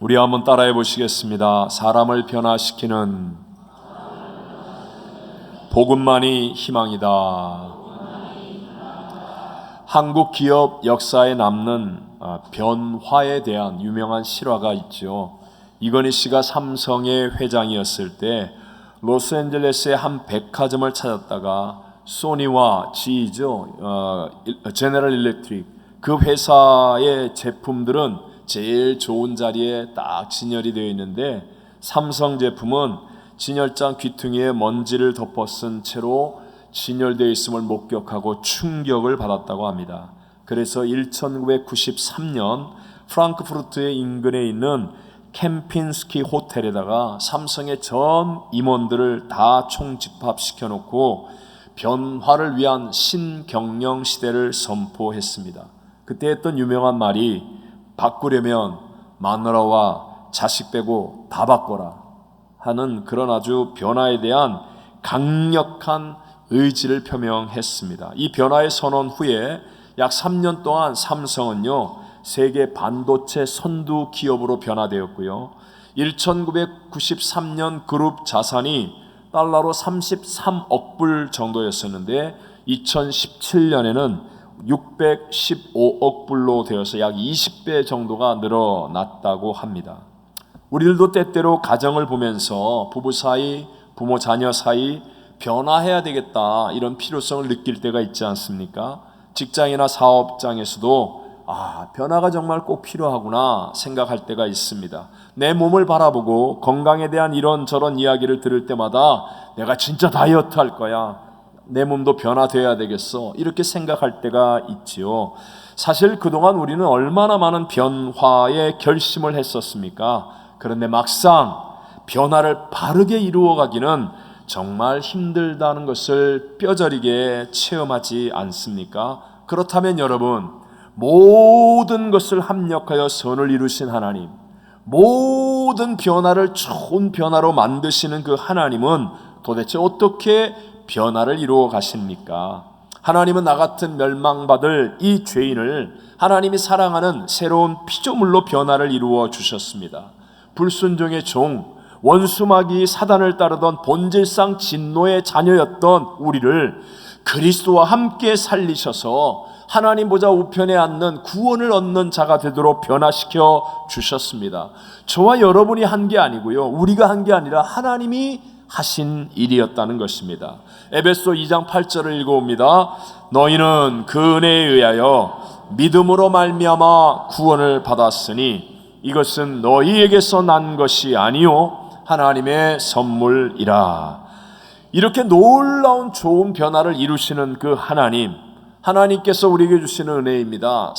우리 한번 따라해 보시겠습니다. 사람을 변화시키는 복음만이 희망이다. 한국 기업 역사에 남는 변화에 대한 유명한 실화가 있죠. 이건희 씨가 삼성의 회장이었을 때 로스앤젤레스의 한 백화점을 찾았다가 소니와 GE죠, 제너럴 일렉트릭, 그 회사의 제품들은 제일 좋은 자리에 딱 진열이 되어 있는데 삼성 제품은 진열장 귀퉁이에 먼지를 덮어 쓴 채로 진열되어 있음을 목격하고 충격을 받았다고 합니다. 그래서 1993년 프랑크푸르트의 인근에 있는 캠핀스키 호텔에다가 삼성의 전 임원들을 다 총집합시켜 놓고 변화를 위한 신경영 시대를 선포했습니다. 그때 했던 유명한 말이 바꾸려면 마누라와 자식 빼고 다 바꿔라 하는 그런 아주 변화에 대한 강력한 의지를 표명했습니다. 이 변화의 선언 후에 약 3년 동안 삼성은요, 세계 반도체 선두 기업으로 변화되었고요. 1993년 그룹 자산이 달러로 33억 불 정도였었는데 2017년에는 615억 불로 되어서 약 20배 정도가 늘어났다고 합니다. 우리들도 때때로 가정을 보면서 부부 사이, 부모 자녀 사이 변화해야 되겠다 이런 필요성을 느낄 때가 있지 않습니까? 직장이나 사업장에서도 변화가 정말 꼭 필요하구나 생각할 때가 있습니다. 내 몸을 바라보고 건강에 대한 이런저런 이야기를 들을 때마다 내가 진짜 다이어트 할 거야, 내 몸도 변화돼야 되겠어, 이렇게 생각할 때가 있지요. 사실 그동안 우리는 얼마나 많은 변화의 결심을 했었습니까? 그런데 막상 변화를 바르게 이루어가기는 정말 힘들다는 것을 뼈저리게 체험하지 않습니까? 그렇다면 여러분, 모든 것을 합력하여 선을 이루신 하나님, 모든 변화를 좋은 변화로 만드시는 그 하나님은 도대체 어떻게 변화를 이루어 가십니까? 하나님은 나 같은 멸망받을 이 죄인을 하나님이 사랑하는 새로운 피조물로 변화를 이루어 주셨습니다. 불순종의 종, 원수마귀 사단을 따르던 본질상 진노의 자녀였던 우리를 그리스도와 함께 살리셔서 하나님 보좌 우편에 앉는 구원을 얻는 자가 되도록 변화시켜 주셨습니다. 저와 여러분이 한 게 아니고요, 우리가 한 게 아니라 하나님이 하신 일이었다는 것입니다. 에베소 2장 8절을 읽어봅니다. 너희는 그 은혜에 의하여 믿음으로 말미암아 구원을 받았으니 이것은 너희에게서 난 것이 아니요 하나님의 선물이라. 이렇게 놀라운 좋은 변화를 이루시는 그 하나님, 하나님께서 우리에게 주시는 은혜입니다.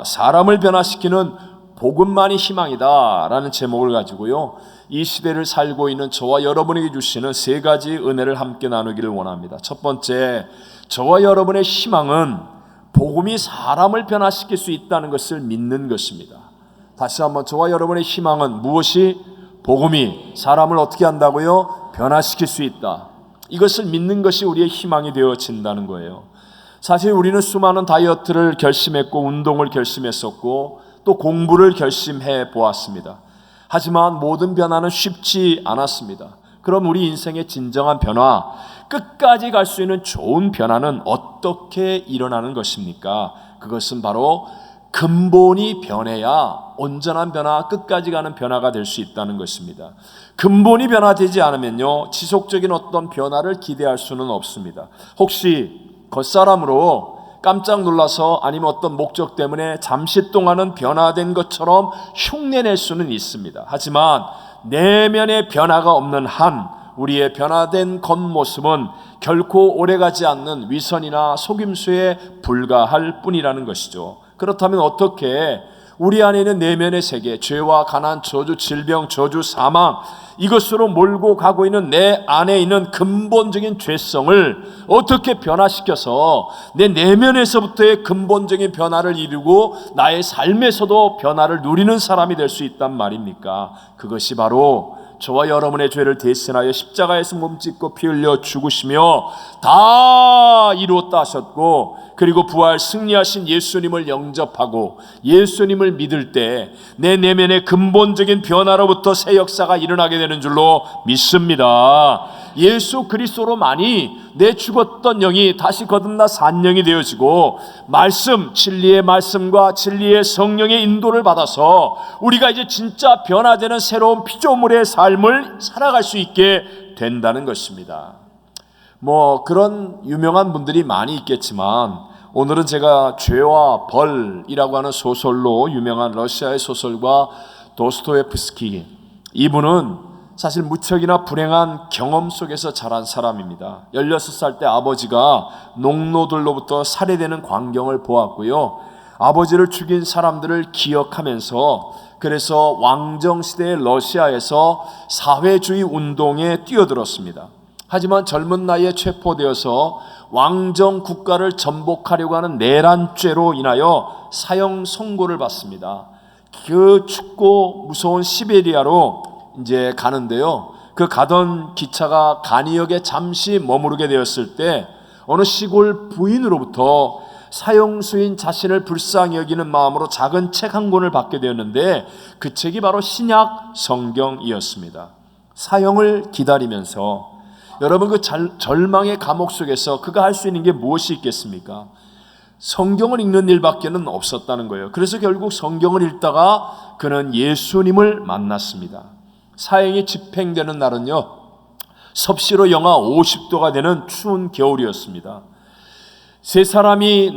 사람을 변화시키는 복음만이 희망이다 라는 제목을 가지고요, 이 시대를 살고 있는 저와 여러분에게 주시는 세 가지 은혜를 함께 나누기를 원합니다. 첫 번째, 저와 여러분의 희망은 복음이 사람을 변화시킬 수 있다는 것을 믿는 것입니다. 다시 한번, 저와 여러분의 희망은 무엇이? 복음이 사람을 어떻게 한다고요? 변화시킬 수 있다. 이것을 믿는 것이 우리의 희망이 되어진다는 거예요. 사실 우리는 수많은 다이어트를 결심했고 운동을 결심했었고 또 공부를 결심해 보았습니다. 하지만 모든 변화는 쉽지 않았습니다. 그럼 우리 인생의 진정한 변화, 끝까지 갈 수 있는 좋은 변화는 어떻게 일어나는 것입니까? 그것은 바로 근본이 변해야 온전한 변화, 끝까지 가는 변화가 될 수 있다는 것입니다. 근본이 변화되지 않으면요, 지속적인 어떤 변화를 기대할 수는 없습니다. 혹시 겉사람으로 깜짝 놀라서 아니면 어떤 목적 때문에 잠시 동안은 변화된 것처럼 흉내낼 수는 있습니다. 하지만 내면의 변화가 없는 한 우리의 변화된 겉모습은 결코 오래가지 않는 위선이나 속임수에 불과할 뿐이라는 것이죠. 그렇다면 어떻게 우리 안에 있는 내면의 세계, 죄와 가난, 저주, 질병, 저주, 사망, 이것으로 몰고 가고 있는 내 안에 있는 근본적인 죄성을 어떻게 변화시켜서 내 내면에서부터의 근본적인 변화를 이루고 나의 삶에서도 변화를 누리는 사람이 될 수 있단 말입니까? 그것이 바로 저와 여러분의 죄를 대신하여 십자가에서 몸짓고 피 흘려 죽으시며 다 이루었다 하셨고, 그리고 부활 승리하신 예수님을 영접하고 예수님을 믿을 때 내 내면의 근본적인 변화로부터 새 역사가 일어나게 되는 줄로 믿습니다. 예수 그리스도로만이 내 죽었던 영이 다시 거듭나 산 영이 되어지고 말씀, 진리의 말씀과 진리의 성령의 인도를 받아서 우리가 이제 진짜 변화되는 새로운 피조물의 삶을 살아갈 수 있게 된다는 것입니다. 그런 유명한 분들이 많이 있겠지만 오늘은 제가 죄와 벌이라고 하는 소설로 유명한 러시아의 소설가 도스토옙스키, 이분은 사실 무척이나 불행한 경험 속에서 자란 사람입니다. 16살 때 아버지가 농노들로부터 살해되는 광경을 보았고요, 아버지를 죽인 사람들을 기억하면서 그래서 왕정시대의 러시아에서 사회주의 운동에 뛰어들었습니다. 하지만 젊은 나이에 체포되어서 왕정 국가를 전복하려고 하는 내란죄로 인하여 사형 선고를 받습니다. 그 춥고 무서운 시베리아로 이제 가는데요, 그 가던 기차가 가니역에 잠시 머무르게 되었을 때 어느 시골 부인으로부터 사형수인 자신을 불쌍히 여기는 마음으로 작은 책 한 권을 받게 되었는데 그 책이 바로 신약 성경이었습니다. 사형을 기다리면서 여러분, 그 절망의 감옥 속에서 그가 할 수 있는 게 무엇이 있겠습니까? 성경을 읽는 일밖에는 없었다는 거예요. 그래서 결국 성경을 읽다가 그는 예수님을 만났습니다. 사형이 집행되는 날은요, 섭씨로 영하 50도가 되는 추운 겨울이었습니다. 세 사람이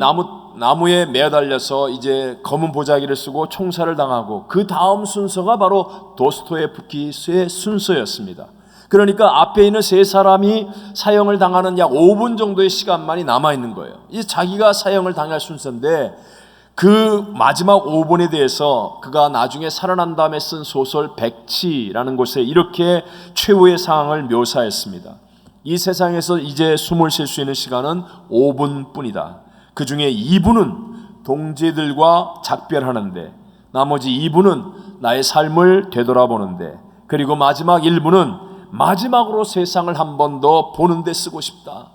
나무에 매달려서 이제 검은 보자기를 쓰고 총살을 당하고 그 다음 순서가 바로 도스토옙스키의 순서였습니다. 그러니까 앞에 있는 세 사람이 사형을 당하는 약 5분 정도의 시간만이 남아있는 거예요. 이제 자기가 사형을 당할 순서인데 그 마지막 5분에 대해서 그가 나중에 살아난 다음에 쓴 소설 백치라는 곳에 이렇게 최후의 상황을 묘사했습니다. 이 세상에서 이제 숨을 쉴 수 있는 시간은 5분 뿐이다. 그 중에 2분은 동지들과 작별하는데, 나머지 2분은 나의 삶을 되돌아보는데, 그리고 마지막 1분은 마지막으로 세상을 한 번 더 보는 데 쓰고 싶다,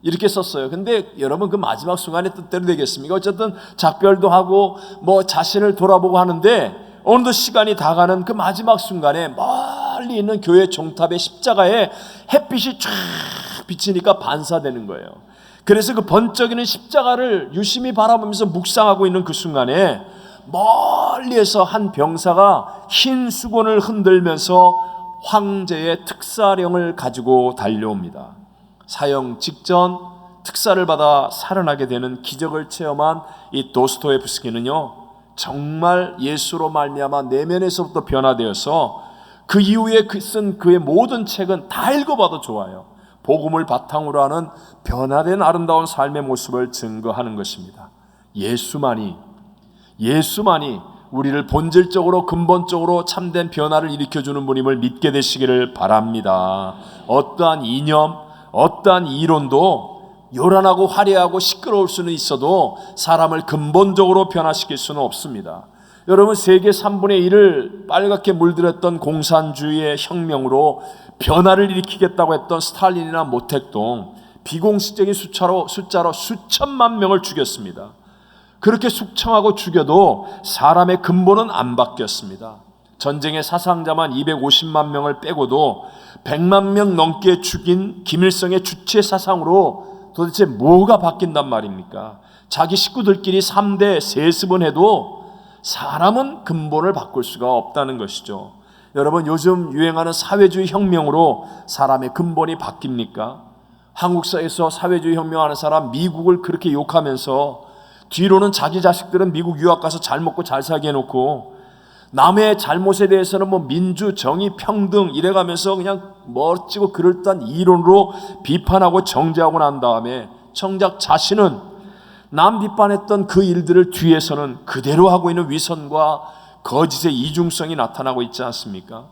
이렇게 썼어요. 근데 여러분, 그 마지막 순간에 뜻대로 되겠습니까? 어쨌든 작별도 하고 자신을 돌아보고 하는데 어느덧 시간이 다 가는 그 마지막 순간에 멀리 있는 교회 종탑의 십자가에 햇빛이 쫙 비치니까 반사되는 거예요. 그래서 그 번쩍이는 십자가를 유심히 바라보면서 묵상하고 있는 그 순간에 멀리에서 한 병사가 흰 수건을 흔들면서 황제의 특사령을 가지고 달려옵니다. 사형 직전 특사를 받아 살아나게 되는 기적을 체험한 이 도스토옙스키는요, 정말 예수로 말미암아 내면에서부터 변화되어서 그 이후에 쓴 그의 모든 책은 다 읽어봐도 좋아요. 복음을 바탕으로 하는 변화된 아름다운 삶의 모습을 증거하는 것입니다. 예수만이 우리를 본질적으로 근본적으로 참된 변화를 일으켜주는 분임을 믿게 되시기를 바랍니다. 어떠한 이념, 어떠한 이론도 요란하고 화려하고 시끄러울 수는 있어도 사람을 근본적으로 변화시킬 수는 없습니다. 여러분, 세계 3분의 1을 빨갛게 물들였던 공산주의의 혁명으로 변화를 일으키겠다고 했던 스탈린이나 모택동, 비공식적인 숫자로 수천만 명을 죽였습니다. 그렇게 숙청하고 죽여도 사람의 근본은 안 바뀌었습니다. 전쟁의 사상자만 250만 명을 빼고도 100만 명 넘게 죽인 김일성의 주체 사상으로 도대체 뭐가 바뀐단 말입니까? 자기 식구들끼리 3대 세습은 해도 사람은 근본을 바꿀 수가 없다는 것이죠. 여러분, 요즘 유행하는 사회주의 혁명으로 사람의 근본이 바뀝니까? 한국사에서 사회주의 혁명하는 사람, 미국을 그렇게 욕하면서 뒤로는 자기 자식들은 미국 유학 가서 잘 먹고 잘 살게 해놓고 남의 잘못에 대해서는 민주, 정의, 평등 이래가면서 그냥 멋지고 그럴듯한 이론으로 비판하고 정죄하고 난 다음에 정작 자신은 남 비판했던 그 일들을 뒤에서는 그대로 하고 있는 위선과 거짓의 이중성이 나타나고 있지 않습니까?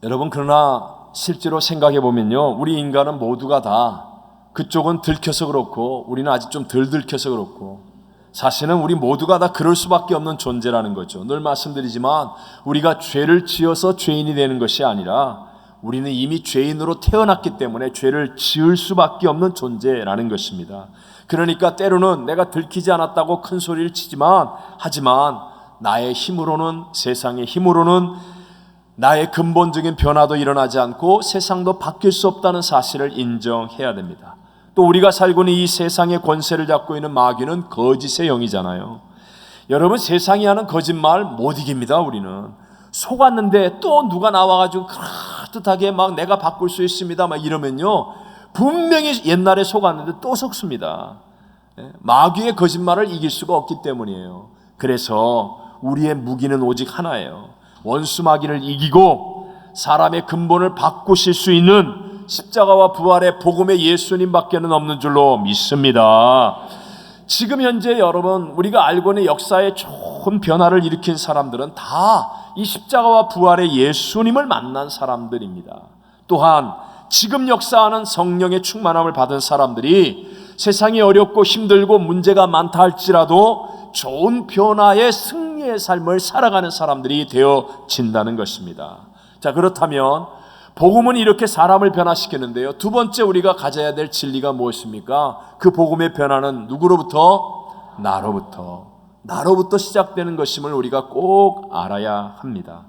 여러분, 그러나 실제로 생각해 보면요, 우리 인간은 모두가 다 그쪽은 들켜서 그렇고 우리는 아직 좀 덜 들켜서 그렇고, 사실은 우리 모두가 다 그럴 수밖에 없는 존재라는 거죠. 늘 말씀드리지만 우리가 죄를 지어서 죄인이 되는 것이 아니라 우리는 이미 죄인으로 태어났기 때문에 죄를 지을 수밖에 없는 존재라는 것입니다. 그러니까 때로는 내가 들키지 않았다고 큰 소리를 하지만 나의 힘으로는, 세상의 힘으로는 나의 근본적인 변화도 일어나지 않고 세상도 바뀔 수 없다는 사실을 인정해야 됩니다. 또 우리가 살고 있는 이 세상의 권세를 잡고 있는 마귀는 거짓의 영이잖아요. 여러분, 세상이 하는 거짓말 못 이깁니다. 우리는 속았는데 또 누가 나와가지고 그럴듯하게 막 내가 바꿀 수 있습니다 막 이러면요, 분명히 옛날에 속았는데 또 속습니다. 마귀의 거짓말을 이길 수가 없기 때문이에요. 그래서 우리의 무기는 오직 하나예요. 원수 마귀를 이기고 사람의 근본을 바꾸실 수 있는 십자가와 부활의 복음의 예수님밖에는 없는 줄로 믿습니다. 지금 현재 여러분, 우리가 알고 있는 역사에 좋은 변화를 일으킨 사람들은 다 이 십자가와 부활의 예수님을 만난 사람들입니다. 또한 지금 역사하는 성령의 충만함을 받은 사람들이 세상이 어렵고 힘들고 문제가 많다 할지라도 좋은 변화의 승리의 삶을 살아가는 사람들이 되어진다는 것입니다. 자, 그렇다면 복음은 이렇게 사람을 변화시키는데요, 두 번째 우리가 가져야 될 진리가 무엇입니까? 그 복음의 변화는 누구로부터? 나로부터 시작되는 것임을 우리가 꼭 알아야 합니다.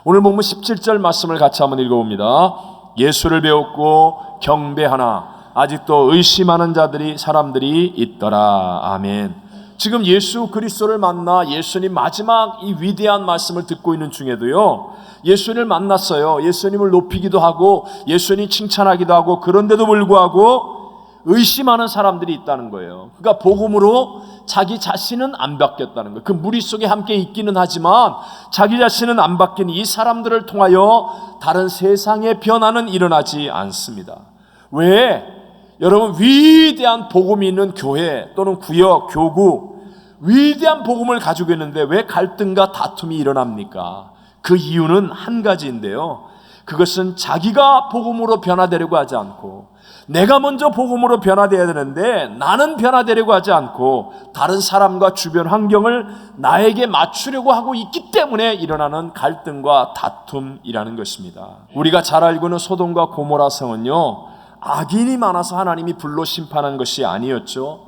오늘 본문 17절 말씀을 같이 한번 읽어봅니다. 예수를 배웠고 경배하나 아직도 의심하는 사람들이 있더라. 아멘. 지금 예수 그리스도를 만나 예수님 마지막 이 위대한 말씀을 듣고 있는 중에도요, 예수님을 만났어요. 예수님을 높이기도 하고 예수님 칭찬하기도 하고, 그런데도 불구하고 의심하는 사람들이 있다는 거예요. 그러니까 복음으로 자기 자신은 안 바뀌었다는 거예요. 그 무리 속에 함께 있기는 하지만 자기 자신은 안 바뀐 이 사람들을 통하여 다른 세상의 변화는 일어나지 않습니다. 왜? 여러분, 위대한 복음이 있는 교회 또는 구역, 교구, 위대한 복음을 가지고 있는데 왜 갈등과 다툼이 일어납니까? 그 이유는 한 가지인데요, 그것은 자기가 복음으로 변화되려고 하지 않고, 내가 먼저 복음으로 변화되어야 되는데 나는 변화되려고 하지 않고 다른 사람과 주변 환경을 나에게 맞추려고 하고 있기 때문에 일어나는 갈등과 다툼이라는 것입니다. 우리가 잘 알고 있는 소돔과 고모라 성은요, 악인이 많아서 하나님이 불로 심판한 것이 아니었죠.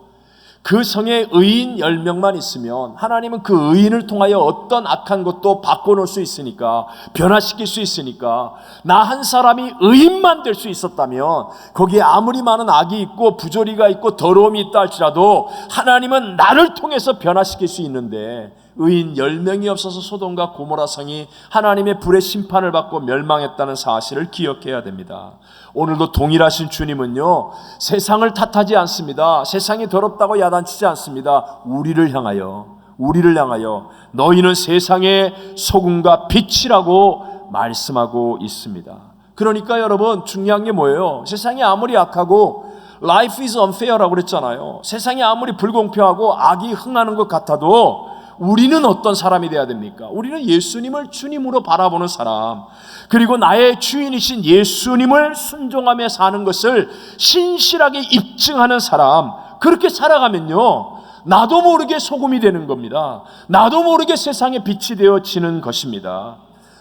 그 성에 의인 10명만 있으면 하나님은 그 의인을 통하여 어떤 악한 것도 바꿔놓을 수 있으니까, 변화시킬 수 있으니까, 나 한 사람이 의인만 될 수 있었다면 거기에 아무리 많은 악이 있고 부조리가 있고 더러움이 있다 할지라도 하나님은 나를 통해서 변화시킬 수 있는데, 의인 10명이 없어서 소돔과 고모라 성이 하나님의 불의 심판을 받고 멸망했다는 사실을 기억해야 됩니다. 오늘도 동일하신 주님은요, 세상을 탓하지 않습니다. 세상이 더럽다고 야단치지 않습니다. 우리를 향하여 너희는 세상의 소금과 빛이라고 말씀하고 있습니다. 그러니까 여러분, 중요한 게 뭐예요? 세상이 아무리 악하고 Life is unfair라고 그랬잖아요. 세상이 아무리 불공평하고 악이 흥하는 것 같아도 우리는 어떤 사람이 돼야 됩니까? 우리는 예수님을 주님으로 바라보는 사람, 그리고 나의 주인이신 예수님을 순종하며 사는 것을 신실하게 입증하는 사람, 그렇게 살아가면요, 나도 모르게 소금이 되는 겁니다. 나도 모르게 세상의 빛이 되어지는 것입니다.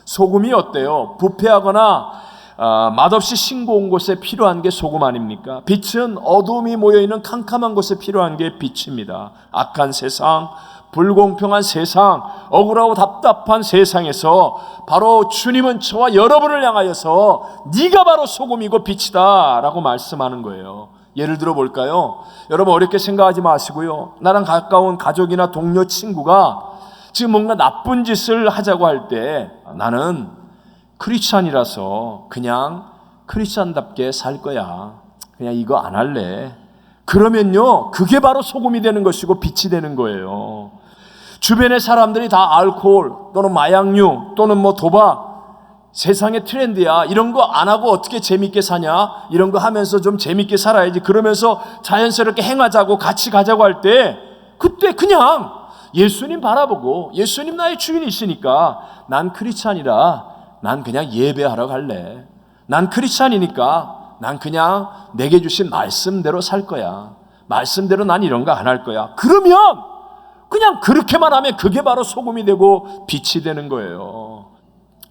소금이 어때요? 부패하거나 맛없이 싱거운 곳에 필요한 게 소금 아닙니까? 빛은 어둠이 모여있는 캄캄한 곳에 필요한 게 빛입니다. 악한 세상, 불공평한 세상, 억울하고 답답한 세상에서 바로 주님은 저와 여러분을 향하여서 네가 바로 소금이고 빛이다 라고 말씀하는 거예요. 예를 들어 볼까요? 여러분, 어렵게 생각하지 마시고요, 나랑 가까운 가족이나 동료, 친구가 지금 뭔가 나쁜 짓을 하자고 할 때, 나는 크리스찬이라서 그냥 크리스찬답게 살 거야, 그냥 이거 안 할래, 그러면요, 그게 바로 소금이 되는 것이고 빛이 되는 거예요. 주변의 사람들이 다 알코올 또는 마약류 또는 도박, 세상의 트렌드야, 이런 거 안 하고 어떻게 재밌게 사냐, 이런 거 하면서 좀 재밌게 살아야지, 그러면서 자연스럽게 행하자고 같이 가자고 할 때, 그때 그냥 예수님 바라보고, 예수님 나의 주인이시니까 난 크리스찬이라 난 그냥 예배하러 갈래, 난 크리스찬이니까 난 그냥 내게 주신 말씀대로 살 거야, 말씀대로 난 이런 거 안 할 거야, 그러면 그냥 그렇게만 하면 그게 바로 소금이 되고 빛이 되는 거예요.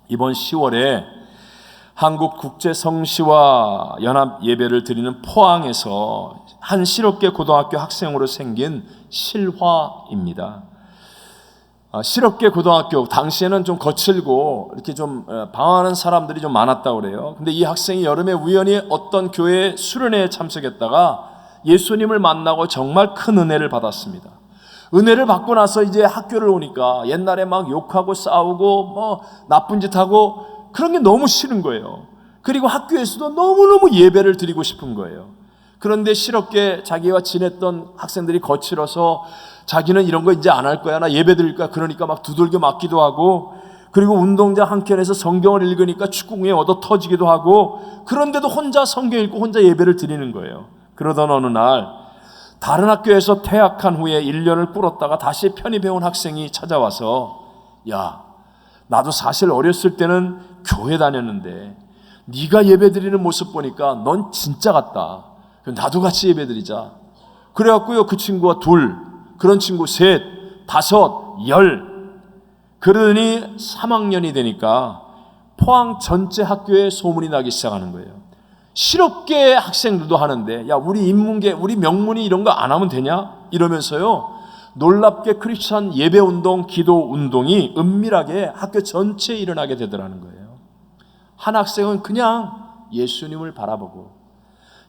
이번 10월에 한국국제성시와 연합 예배를 드리는 포항에서 한 실업계 고등학교 학생으로 생긴 실화입니다. 실업계 고등학교, 당시에는 좀 거칠고 이렇게 좀 방황하는 사람들이 좀 많았다고 그래요. 근데 이 학생이 여름에 우연히 어떤 교회 수련회에 참석했다가 예수님을 만나고 정말 큰 은혜를 받았습니다. 은혜를 받고 나서 이제 학교를 오니까 옛날에 막 욕하고 싸우고 뭐 나쁜 짓 하고 그런 게 너무 싫은 거예요. 그리고 학교에서도 너무너무 예배를 드리고 싶은 거예요. 그런데 실업계 자기와 지냈던 학생들이 거칠어서 자기는 이런 거 이제 안 할 거야, 나 예배 드릴 거야, 그러니까 막 두들겨 맞기도 하고, 그리고 운동장 한켠에서 성경을 읽으니까 축구공에 얻어 터지기도 하고, 그런데도 혼자 성경 읽고 혼자 예배를 드리는 거예요. 그러던 어느 날 다른 학교에서 퇴학한 후에 1년을 꿇었다가 다시 편입해온 학생이 찾아와서, 야, 나도 사실 어렸을 때는 교회 다녔는데 네가 예배 드리는 모습 보니까 넌 진짜 같다. 나도 같이 예배 드리자. 그래갖고요, 그 친구가 둘, 그런 친구 셋, 다섯, 열. 그러더니 3학년이 되니까 포항 전체 학교에 소문이 나기 시작하는 거예요. 실업계 학생들도 하는데, 야, 우리 인문계, 우리 명문이 이런 거 안 하면 되냐? 이러면서요, 놀랍게 크리스천 예배운동, 기도운동이 은밀하게 학교 전체에 일어나게 되더라는 거예요. 한 학생은 그냥 예수님을 바라보고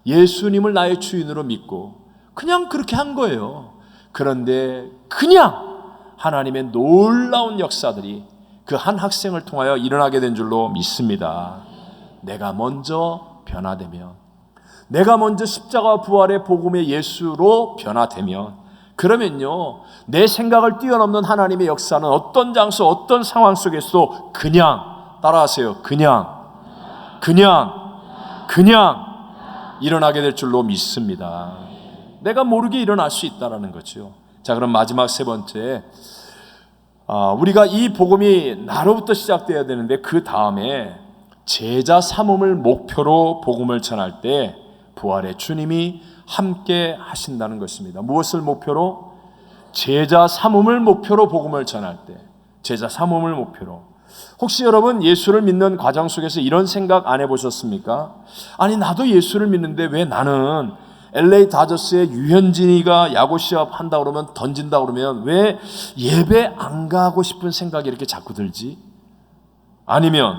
예수님을 나의 주인으로 믿고 그냥 그렇게 한 거예요. 그런데 그냥 하나님의 놀라운 역사들이 그 한 학생을 통하여 일어나게 된 줄로 믿습니다. 내가 먼저 변화되면, 내가 먼저 십자가 부활의 복음의 예수로 변화되면, 그러면요, 내 생각을 뛰어넘는 하나님의 역사는 어떤 장소, 어떤 상황 속에서도 그냥, 따라하세요, 그냥 일어나게 될 줄로 믿습니다. 내가 모르게 일어날 수 있다는 거죠. 자, 그럼 마지막 세 번째, 우리가 이 복음이 나로부터 시작되어야 되는데 그 다음에 제자 삼음을 목표로 복음을 전할 때 부활의 주님이 함께 하신다는 것입니다. 무엇을 목표로? 제자 삼음을 목표로 복음을 전할 때, 제자 삼음을 목표로. 혹시 여러분 예수를 믿는 과정 속에서 이런 생각 안 해보셨습니까? 아니, 나도 예수를 믿는데 왜 나는 LA 다저스의 유현진이가 야구 시합 한다 그러면, 던진다 그러면 왜 예배 안 가고 싶은 생각이 이렇게 자꾸 들지? 아니면,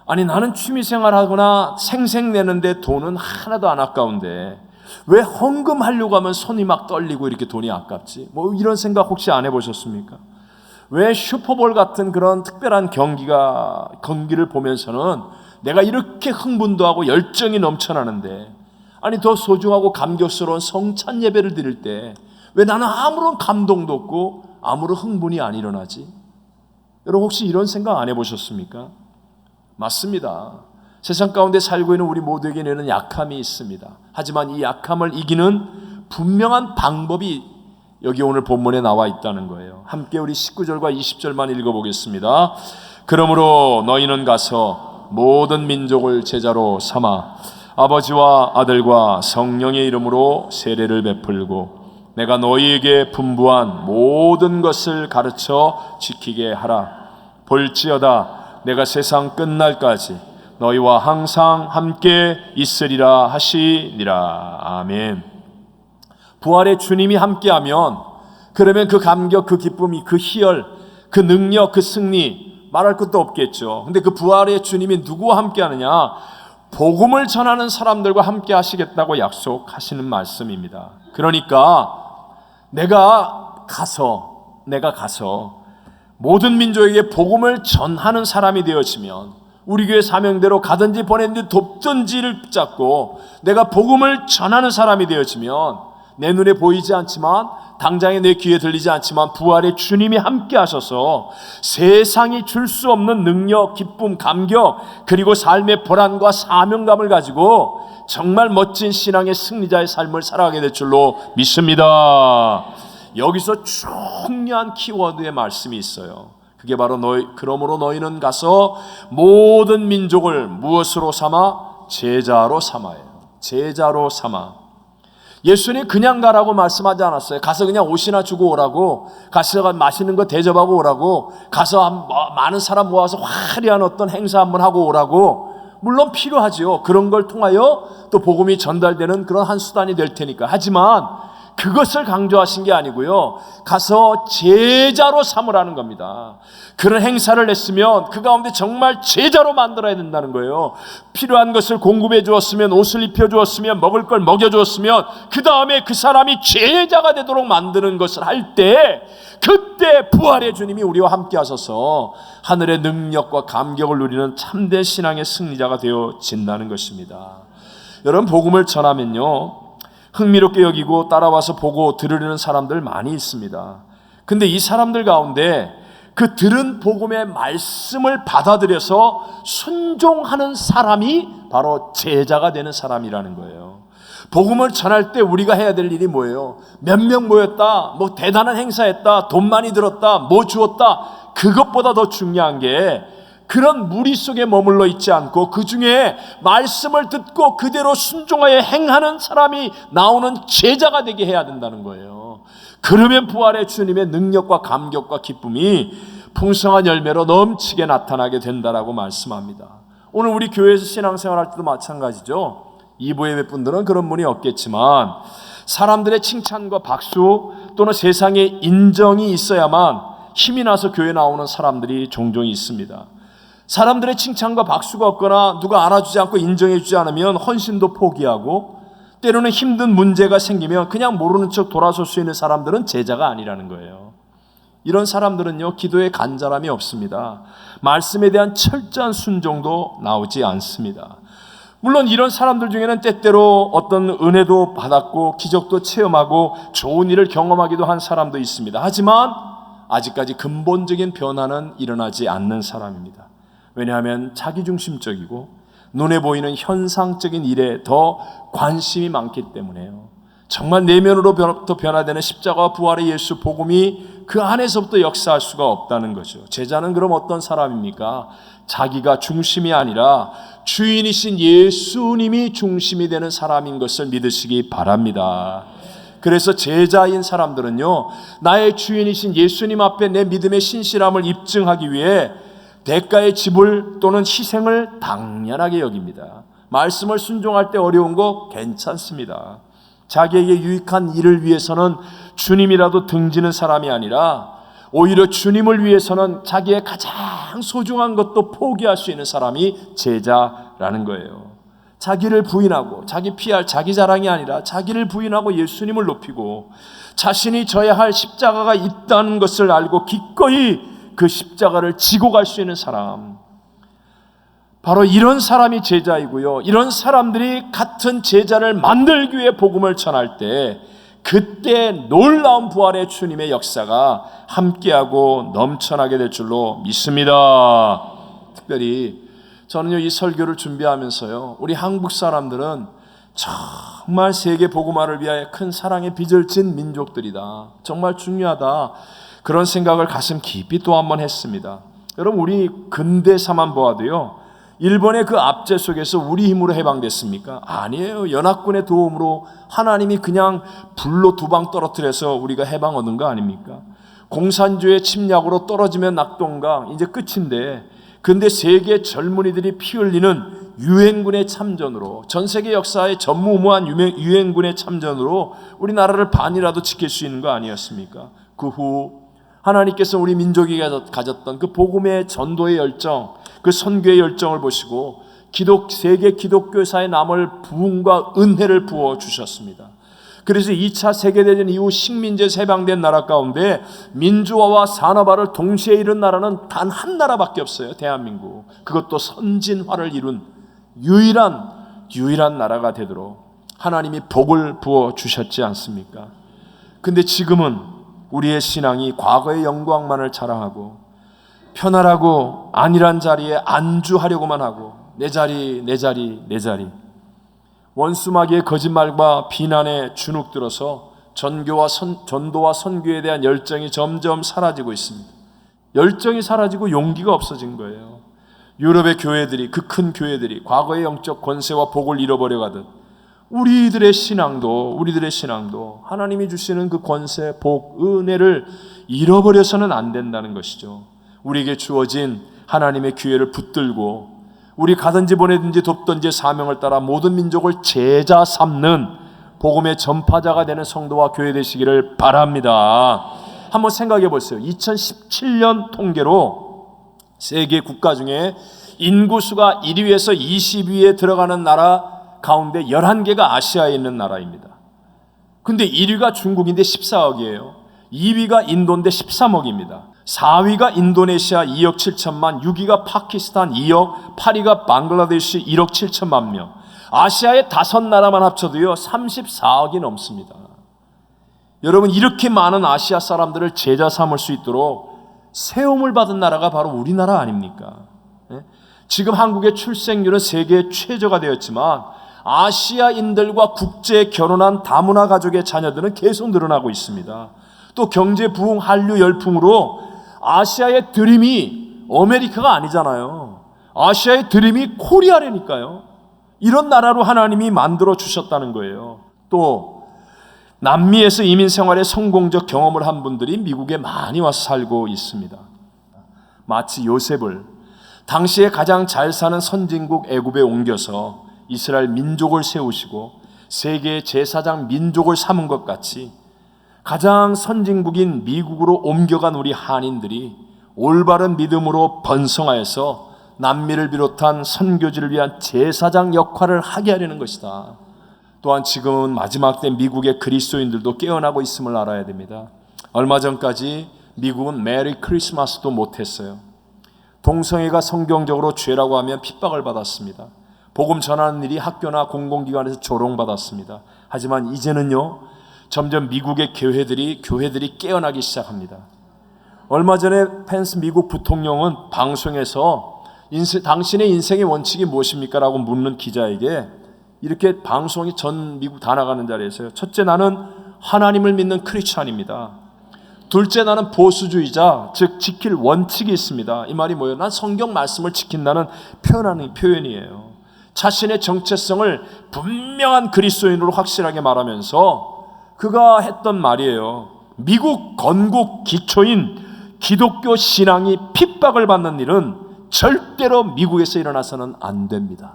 아니, 나는 취미생활 하거나 생색내는데 돈은 하나도 안 아까운데 왜 헌금하려고 하면 손이 막 떨리고 이렇게 돈이 아깝지? 뭐 이런 생각 혹시 안 해보셨습니까? 왜 슈퍼볼 같은 그런 특별한 경기를 보면서는 내가 이렇게 흥분도 하고 열정이 넘쳐나는데, 아니, 더 소중하고 감격스러운 성찬 예배를 드릴 때 왜 나는 아무런 감동도 없고 아무런 흥분이 안 일어나지? 여러분 혹시 이런 생각 안 해보셨습니까? 맞습니다. 세상 가운데 살고 있는 우리 모두에게는 약함이 있습니다. 하지만 이 약함을 이기는 분명한 방법이 여기 오늘 본문에 나와 있다는 거예요. 함께 우리 19절과 20절만 읽어보겠습니다. 그러므로 너희는 가서 모든 민족을 제자로 삼아 아버지와 아들과 성령의 이름으로 세례를 베풀고 내가 너희에게 분부한 모든 것을 가르쳐 지키게 하라. 볼지어다 내가 세상 끝날까지 너희와 항상 함께 있으리라 하시니라. 아멘. 부활의 주님이 함께하면, 그러면 그 감격, 그 기쁨이, 그 희열, 그 능력, 그 승리 말할 것도 없겠죠. 근데 그 부활의 주님이 누구와 함께하느냐? 복음을 전하는 사람들과 함께 하시겠다고 약속하시는 말씀입니다. 그러니까 내가 가서 모든 민족에게 복음을 전하는 사람이 되어지면, 우리 교회 사명대로 가든지 보내든지 돕든지를 붙잡고 내가 복음을 전하는 사람이 되어지면, 내 눈에 보이지 않지만, 당장에 내 귀에 들리지 않지만 부활의 주님이 함께 하셔서 세상이 줄 수 없는 능력, 기쁨, 감격, 그리고 삶의 보람과 사명감을 가지고 정말 멋진 신앙의 승리자의 삶을 살아가게 될 줄로 믿습니다. 여기서 중요한 키워드의 말씀이 있어요. 그게 바로 그러므로 너희는 가서 모든 민족을 무엇으로 삼아? 제자로 삼아요. 제자로 삼아. 예수님 그냥 가라고 말씀하지 않았어요. 가서 그냥 옷이나 주고 오라고, 가서 맛있는 거 대접하고 오라고, 가서 많은 사람 모아서 화려한 어떤 행사 한번 하고 오라고, 물론 필요하지요. 그런 걸 통하여 또 복음이 전달되는 그런 한 수단이 될 테니까. 하지만 그것을 강조하신 게 아니고요, 가서 제자로 삼으라는 겁니다. 그런 행사를 했으면 그 가운데 정말 제자로 만들어야 된다는 거예요. 필요한 것을 공급해 주었으면, 옷을 입혀 주었으면, 먹을 걸 먹여 주었으면, 그 다음에 그 사람이 제자가 되도록 만드는 것을 할 때, 그때 부활의 주님이 우리와 함께 하셔서 하늘의 능력과 감격을 누리는 참된 신앙의 승리자가 되어진다는 것입니다. 여러분, 복음을 전하면요, 흥미롭게 여기고 따라와서 보고 들으려는 사람들 많이 있습니다. 근데 이 사람들 가운데 그 들은 복음의 말씀을 받아들여서 순종하는 사람이 바로 제자가 되는 사람이라는 거예요. 복음을 전할 때 우리가 해야 될 일이 뭐예요? 몇 명 모였다, 뭐 대단한 행사했다, 돈 많이 들었다, 뭐 주었다, 그것보다 더 중요한 게 그런 무리 속에 머물러 있지 않고 그 중에 말씀을 듣고 그대로 순종하여 행하는 사람이 나오는 제자가 되게 해야 된다는 거예요. 그러면 부활의 주님의 능력과 감격과 기쁨이 풍성한 열매로 넘치게 나타나게 된다라고 말씀합니다. 오늘 우리 교회에서 신앙생활할 때도 마찬가지죠. 2부 예배 분들은 그런 분이 없겠지만 사람들의 칭찬과 박수 또는 세상의 인정이 있어야만 힘이 나서 교회 나오는 사람들이 종종 있습니다. 사람들의 칭찬과 박수가 없거나 누가 알아주지 않고 인정해주지 않으면 헌신도 포기하고, 때로는 힘든 문제가 생기면 그냥 모르는 척 돌아설 수 있는 사람들은 제자가 아니라는 거예요. 이런 사람들은요, 기도에 간절함이 없습니다. 말씀에 대한 철저한 순종도 나오지 않습니다. 물론 이런 사람들 중에는 때때로 어떤 은혜도 받았고 기적도 체험하고 좋은 일을 경험하기도 한 사람도 있습니다. 하지만 아직까지 근본적인 변화는 일어나지 않는 사람입니다. 왜냐하면 자기중심적이고 눈에 보이는 현상적인 일에 더 관심이 많기 때문에요. 정말 내면으로부터 변화되는 십자가와 부활의 예수 복음이 그 안에서부터 역사할 수가 없다는 거죠. 제자는 그럼 어떤 사람입니까? 자기가 중심이 아니라 주인이신 예수님이 중심이 되는 사람인 것을 믿으시기 바랍니다. 그래서 제자인 사람들은요, 나의 주인이신 예수님 앞에 내 믿음의 신실함을 입증하기 위해 대가의 지불 또는 희생을 당연하게 여깁니다. 말씀을 순종할 때 어려운 거 괜찮습니다. 자기에게 유익한 일을 위해서는 주님이라도 등지는 사람이 아니라 오히려 주님을 위해서는 자기의 가장 소중한 것도 포기할 수 있는 사람이 제자라는 거예요. 자기를 부인하고 자기 PR, 자기 자랑이 아니라 자기를 부인하고 예수님을 높이고 자신이 져야 할 십자가가 있다는 것을 알고 기꺼이 그 십자가를 지고 갈 수 있는 사람, 바로 이런 사람이 제자이고요. 이런 사람들이 같은 제자를 만들기 위해 복음을 전할 때 그때 놀라운 부활의 주님의 역사가 함께하고 넘쳐나게 될 줄로 믿습니다. 특별히 저는요, 이 설교를 준비하면서요, 우리 한국 사람들은 정말 세계 복음화를 위하여 큰 사랑의 빚을 진 민족들이다, 정말 중요하다, 그런 생각을 가슴 깊이 또 한 번 했습니다. 여러분, 우리 근대사만 보아도요, 일본의 그 압제 속에서 우리 힘으로 해방됐습니까? 아니에요. 연합군의 도움으로 하나님이 그냥 불로 두 방 떨어뜨려서 우리가 해방 얻은 거 아닙니까? 공산주의 침략으로 떨어지면 낙동강 이제 끝인데, 근데 세계 젊은이들이 피 흘리는 유엔군의 참전으로, 전 세계 역사의 전무후무한 유엔군의 참전으로 우리나라를 반이라도 지킬 수 있는 거 아니었습니까? 그 후 하나님께서 우리 민족이 가졌던 그 복음의 전도의 열정, 그 선교의 열정을 보시고 세계 기독교사에 남을 부흥과 은혜를 부어주셨습니다. 그래서 2차 세계대전 이후 식민지에서 해방된 나라 가운데 민주화와 산업화를 동시에 이룬 나라는 단 한 나라밖에 없어요. 대한민국. 그것도 선진화를 이룬 유일한 나라가 되도록 하나님이 복을 부어주셨지 않습니까? 근데 지금은 우리의 신앙이 과거의 영광만을 자랑하고 편안하고 안일한 자리에 안주하려고만 하고 내 자리 원수마귀의 거짓말과 비난에 주눅들어서 전도와 선교에 대한 열정이 점점 사라지고 있습니다. 열정이 사라지고 용기가 없어진 거예요. 유럽의 교회들이, 그 큰 교회들이 과거의 영적 권세와 복을 잃어버려 가듯 우리들의 신앙도 하나님이 주시는 그 권세, 복, 은혜를 잃어버려서는 안 된다는 것이죠. 우리에게 주어진 하나님의 기회를 붙들고 우리 가든지 보내든지 돕든지 사명을 따라 모든 민족을 제자 삼는 복음의 전파자가 되는 성도와 교회 되시기를 바랍니다. 한번 생각해 보세요. 2017년 통계로 세계 국가 중에 인구수가 1위에서 20위에 들어가는 나라 가운데 11개가 아시아에 있는 나라입니다. 근데 1위가 중국인데 14억이에요. 2위가 인도인데 13억입니다. 4위가 인도네시아 2억 7천만, 6위가 파키스탄 2억, 8위가 방글라데시 1억 7천만 명. 아시아의 5나라만 합쳐도요 34억이 넘습니다. 여러분, 이렇게 많은 아시아 사람들을 제자 삼을 수 있도록 세움을 받은 나라가 바로 우리나라 아닙니까? 지금 한국의 출생률은 세계 최저가 되었지만 아시아인들과 국제 결혼한 다문화 가족의 자녀들은 계속 늘어나고 있습니다. 또 경제 부흥, 한류 열풍으로 아시아의 드림이 아메리카가 아니잖아요. 아시아의 드림이 코리아라니까요. 이런 나라로 하나님이 만들어 주셨다는 거예요. 또 남미에서 이민 생활에 성공적 경험을 한 분들이 미국에 많이 와서 살고 있습니다. 마치 요셉을 당시에 가장 잘 사는 선진국 애굽에 옮겨서 이스라엘 민족을 세우시고 세계의 제사장 민족을 삼은 것 같이 가장 선진국인 미국으로 옮겨간 우리 한인들이 올바른 믿음으로 번성하여서 남미를 비롯한 선교지를 위한 제사장 역할을 하게 하려는 것이다. 또한 지금은 마지막 때 미국의 그리스도인들도 깨어나고 있음을 알아야 됩니다. 얼마 전까지 미국은 메리 크리스마스도 못했어요. 동성애가 성경적으로 죄라고 하면 핍박을 받았습니다. 복음 전하는 일이 학교나 공공기관에서 조롱받았습니다. 하지만 이제는요, 점점 미국의 교회들이 깨어나기 시작합니다. 얼마 전에 펜스 미국 부통령은 방송에서 당신의 인생의 원칙이 무엇입니까? 라고 묻는 기자에게 이렇게 방송이 전 미국 다 나가는 자리에서요, 첫째, 나는 하나님을 믿는 크리스찬입니다. 둘째, 나는 보수주의자, 즉 지킬 원칙이 있습니다. 이 말이 뭐예요? 난 성경 말씀을 지킨다는 표현이에요. 자신의 정체성을 분명한 그리스도인으로 확실하게 말하면서 그가 했던 말이에요. 미국 건국 기초인 기독교 신앙이 핍박을 받는 일은 절대로 미국에서 일어나서는 안 됩니다.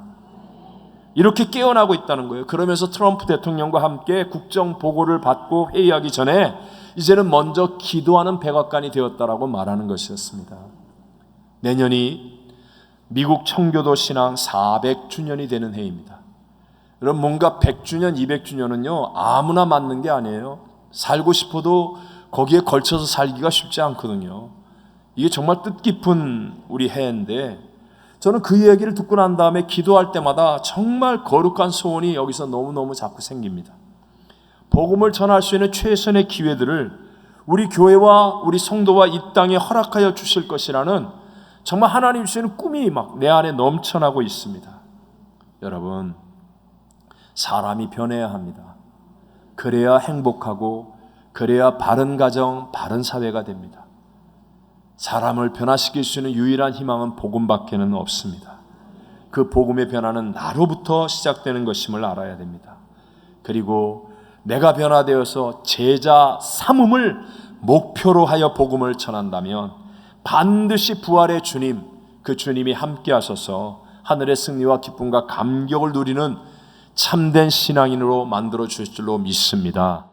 이렇게 깨어나고 있다는 거예요. 그러면서 트럼프 대통령과 함께 국정 보고를 받고 회의하기 전에 이제는 먼저 기도하는 백악관이 되었다라고 말하는 것이었습니다. 내년이 미국 청교도 신앙 400주년이 되는 해입니다. 여러분, 뭔가 100주년, 200주년은요 아무나 맞는 게 아니에요. 살고 싶어도 거기에 걸쳐서 살기가 쉽지 않거든요. 이게 정말 뜻깊은 우리 해인데, 저는 그 얘기를 듣고 난 다음에 기도할 때마다 정말 거룩한 소원이 여기서 너무너무 자꾸 생깁니다. 복음을 전할 수 있는 최선의 기회들을 우리 교회와 우리 성도와 이 땅에 허락하여 주실 것이라는 정말 하나님 주시는 꿈이 막 내 안에 넘쳐나고 있습니다. 여러분, 사람이 변해야 합니다. 그래야 행복하고 그래야 바른 가정, 바른 사회가 됩니다. 사람을 변화시킬 수 있는 유일한 희망은 복음밖에는 없습니다. 그 복음의 변화는 나로부터 시작되는 것임을 알아야 됩니다. 그리고 내가 변화되어서 제자 삼음을 목표로 하여 복음을 전한다면 반드시 부활의 주님, 그 주님이 함께 하셔서 하늘의 승리와 기쁨과 감격을 누리는 참된 신앙인으로 만들어 주실 줄로 믿습니다.